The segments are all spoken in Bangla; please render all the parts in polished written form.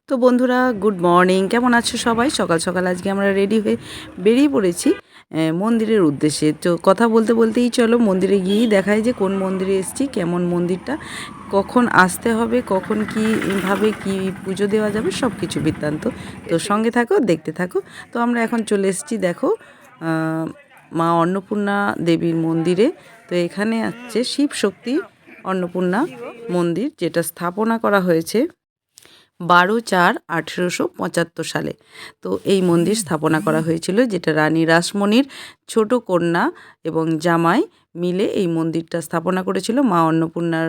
তো বন্ধুরা, গুড মর্নিং। কেমন আছো সবাই? সকাল সকাল আজকে আমরা রেডি হয়ে বেরিয়ে পড়েছি মন্দিরের উদ্দেশ্যে। তো কথা বলতে বলতেই চলো মন্দিরে গিয়েই দেখাই যে কোন মন্দিরে এসেছি, কেমন মন্দিরটা, কখন আসতে হবে, কখন কীভাবে কি পুজো দেওয়া যাবে, সব কিছু বৃত্তান্ত। তো সঙ্গে থাকো, দেখতে থাকো। তো আমরা এখন চলে এসেছি, দেখো, মা অন্নপূর্ণা দেবীর মন্দিরে। তো এখানে আছে শিব শক্তি অন্নপূর্ণা মন্দির, যেটা স্থাপনা করা হয়েছে 12/4/1875 সালে। তো এই মন্দির স্থাপনা করা হয়েছিল, যেটা রানী রাসমণির ছোট কন্যা এবং জামাই মিলে এই মন্দিরটা স্থাপনা করেছিল, মা অন্নপূর্ণার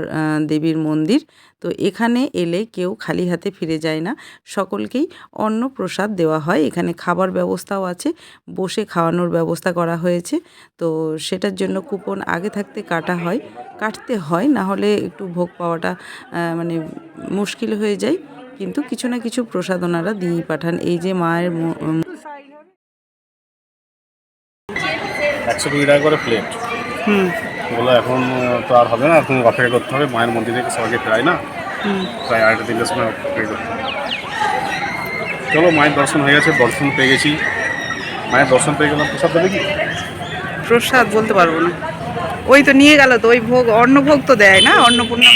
দেবীর মন্দির। তো এখানে এলে কেউ খালি হাতে ফিরে যায় না, সকলকেই অন্ন প্রসাদ দেওয়া হয়। এখানে খাবার ব্যবস্থাও আছে, বসে খাওয়ানোর ব্যবস্থা করা হয়েছে। তো সেটার জন্য কুপন আগে থাকতে কাটতে হয়, না হলে একটু ভোগ পাওয়াটা মানে মুশকিল হয়ে যায়। কিন্তু কিছু না কিছু প্রসাদ ওনারা দিয়েই পাঠান। এই যে মায়ের 120 টাকা করে প্লেট। বলো এখন তো আর হবে না, এখন অপেক্ষা করতে হবে। মায়ের মন্দিরে সবাইকে ফেরাই না, প্রায় 2:30-3টার সময় অপেক্ষা করতে হবে। চলো, মায়ের দর্শন হয়ে গেছে, দর্শন পেয়ে গেছি। মায়ের দর্শন পেয়ে গেলাম, প্রসাদ দেবে কি? প্রসাদ বলতে পারবো না, ওই তো নিয়ে গেল। তো ওই ভোগ, অন্নভোগ তো দেয় না অন্নপূর্ণা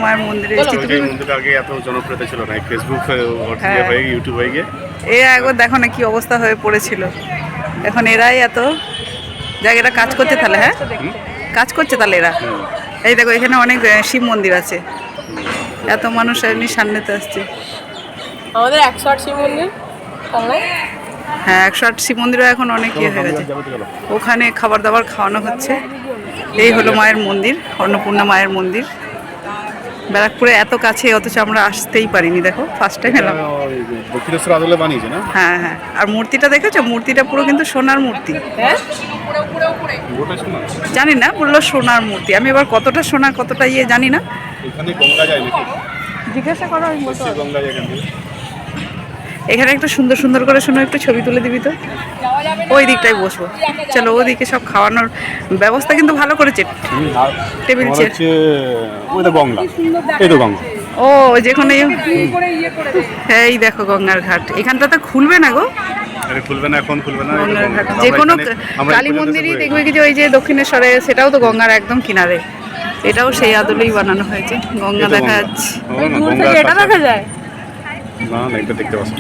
মায়ের মন্দিরে এসেছি। এই মন্দিরটা আগে এত জনপ্রিয়তা ছিল না, ফেসবুক হয়ে গিয়ে ইউটিউব হয়ে গিয়ে এরা একবার দেখো না কি অবস্থা হয়ে পড়েছিল। এখন এরাই এত জায়গাটা কাজ করছে, তাহলে হ্যাঁ কাজ করছে তাহলে এরা। এই দেখো, এখানে অনেক শিব মন্দির আছে, এত মানুষ এমনি সামনেতে আসছে। আমাদের 108 শিব মন্দির, হ্যাঁ 108 শিব মন্দিরও এখন অনেক ইয়ে হয়ে গেছে। ওখানে খাবার দাবার খাওয়ানো হচ্ছে। এই হলো মায়ের মন্দির, অন্নপূর্ণা মায়ের মন্দির। ব্যারাকপুরে এত কাছে, অথচ আমরা আসতেই পারিনি। দেখো, ফার্স্ট টাইম এলাম। দক্ষিণেশ্বর আদলে বানিয়েছে না? হ্যাঁ হ্যাঁ, আর মূর্তিটা দেখেছো? মূর্তিটা পুরো কিন্তু সোনার মূর্তি। জানি না, পুরো সোনার মূর্তি। আমি এবার কতটা সোনা কতটা ইয়ে জানি না, এখানে গঙ্গা যায় নাকি জিজ্ঞাসা করো। গঙ্গা যায় এখান থেকে। এখানে একটা সুন্দর সুন্দর করে শোনো, একটু ছবি তুলে দিবি তো। ওই দিকটায় বসবো, চলো। ওদিকে সব খাওয়ানোর ব্যবস্থা কিন্তু ভালো করেছে, টেবিল চেয়ার। ওই তো গঙ্গা, এই তো গঙ্গা। ও যেখানে, হ্যাঁ এই দেখো গঙ্গার ঘাট। এখানটা তো খুলবে না গো, খুলবে না, এখন খুলবে না। যে কোনো কালী মন্দিরই দেখবে কি যে ওই যে দক্ষিণেশ্বরে, সেটাও তো গঙ্গার একদম কিনারে। এটাও সেই আদলেই বানানো হয়েছে। গঙ্গা দেখা যাচ্ছে, এটা দেখা যায় না, না এটা দেখতে পাচ্ছি।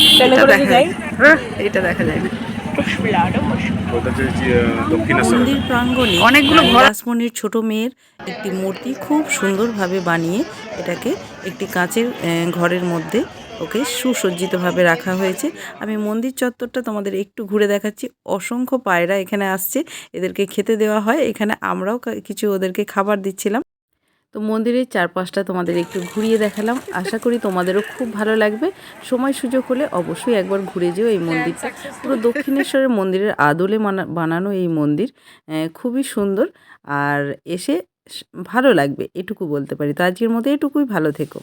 এটা দেখা যায় না। মন্দির প্রাঙ্গণে অনেকগুলো রাসমণির ছোট মেয়ের একটি মূর্তি খুব সুন্দরভাবে বানিয়ে এটাকে একটি কাঁচের ঘরের মধ্যে ওকে সুসজ্জিতভাবে রাখা হয়েছে। আমি মন্দির চত্বরটা তোমাদের একটু ঘুরে দেখাচ্ছি। অসংখ্য পায়রা এখানে আসছে, এদেরকে খেতে দেওয়া হয়। এখানে আমরাও কিছু ওদেরকে খাবার দিচ্ছিলাম। তো মন্দিরের চারপাশটা তোমাদের একটু ঘুরিয়ে দেখালাম, আশা করি তোমাদেরও খুব ভালো লাগবে। সময় সুযোগ হলে অবশ্যই একবার ঘুরে যেও এই মন্দিরটা। পুরো দক্ষিণেশ্বরের মন্দিরের আদলে বানানো এই মন্দির, খুবই সুন্দর। আর এসে ভালো লাগবে, এটুকু বলতে পারি। তো আজকের মতো এটুকুই, ভালো থেকো।